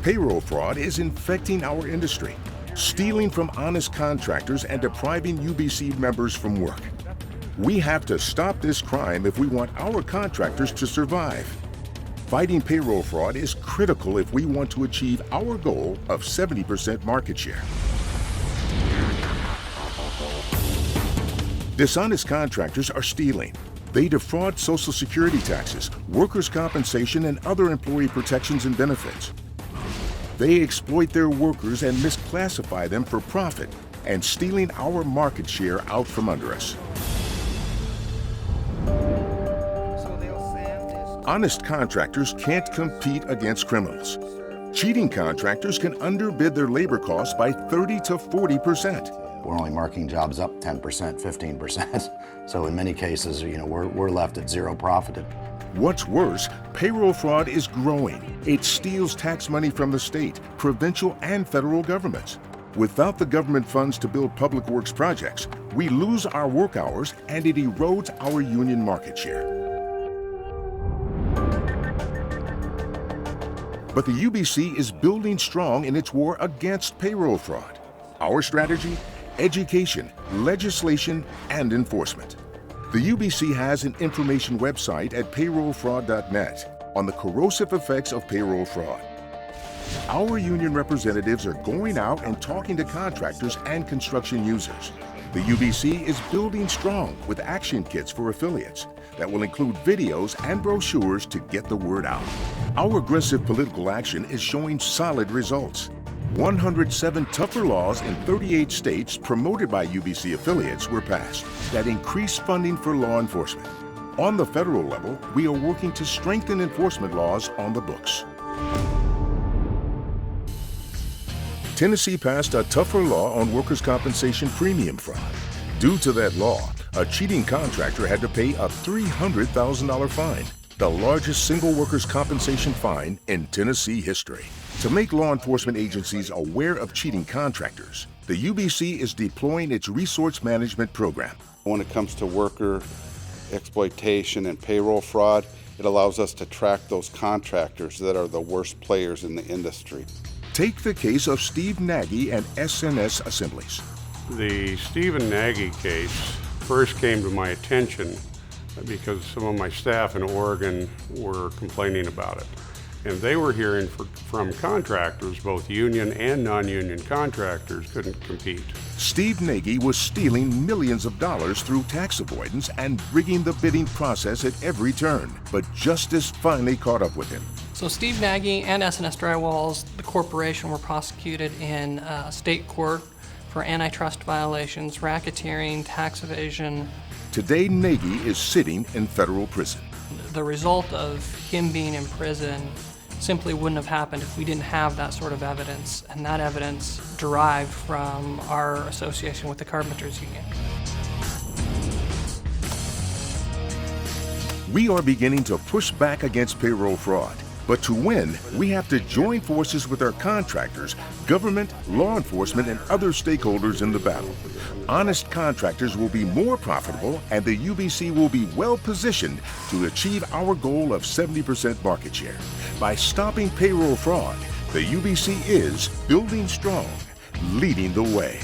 Payroll fraud is infecting our industry, stealing from honest contractors and depriving UBC members from work. We have to stop this crime if we want our contractors to survive. Fighting payroll fraud is critical if we want to achieve our goal of 70% market share. Dishonest contractors are stealing. They defraud Social Security taxes, workers' compensation, and other employee protections and benefits. They exploit their workers and misclassify them for profit, and stealing our market share out from under us. Honest contractors can't compete against criminals. Cheating contractors can underbid their labor costs by 30 to 40%. We're only marking jobs up 10%, 15%. So in many cases, we're left at zero profit. What's worse, payroll fraud is growing. It steals tax money from the state, provincial, and federal governments. Without the government funds to build public works projects, we lose our work hours and it erodes our union market share. But the UBC is building strong in its war against payroll fraud. Our strategy? Education, legislation, and enforcement. The UBC has an information website at payrollfraud.net on the corrosive effects of payroll fraud. Our union representatives are going out and talking to contractors and construction users. The UBC is building strong with action kits for affiliates that will include videos and brochures to get the word out. Our aggressive political action is showing solid results. 107 tougher laws in 38 states promoted by UBC affiliates were passed that increase funding for law enforcement. On the federal level, we are working to strengthen enforcement laws on the books. Tennessee passed a tougher law on workers' compensation premium fraud. Due to that law, a cheating contractor had to pay a $300,000 fine, the largest single workers' compensation fine in Tennessee history. To make law enforcement agencies aware of cheating contractors, the UBC is deploying its resource management program. When it comes to worker exploitation and payroll fraud, it allows us to track those contractors that are the worst players in the industry. Take the case of Steve Nagy and SNS Assemblies. The Stephen Nagy case first came to my attention because some of my staff in Oregon were complaining about it. And they were hearing from contractors, both union and non-union contractors couldn't compete. Steve Nagy was stealing millions of dollars through tax avoidance and rigging the bidding process at every turn. But justice finally caught up with him. So Steve Nagy and SNS Drywalls, the corporation, were prosecuted in state court for antitrust violations, racketeering, tax evasion. Today, Nagy is sitting in federal prison. The result of him being in prison simply wouldn't have happened if we didn't have that sort of evidence, and that evidence derived from our association with the Carpenters Union. We are beginning to push back against payroll fraud. But to win, we have to join forces with our contractors, government, law enforcement, and other stakeholders in the battle. Honest contractors will be more profitable, and the UBC will be well positioned to achieve our goal of 70% market share. By stopping payroll fraud, the UBC is building strong, leading the way.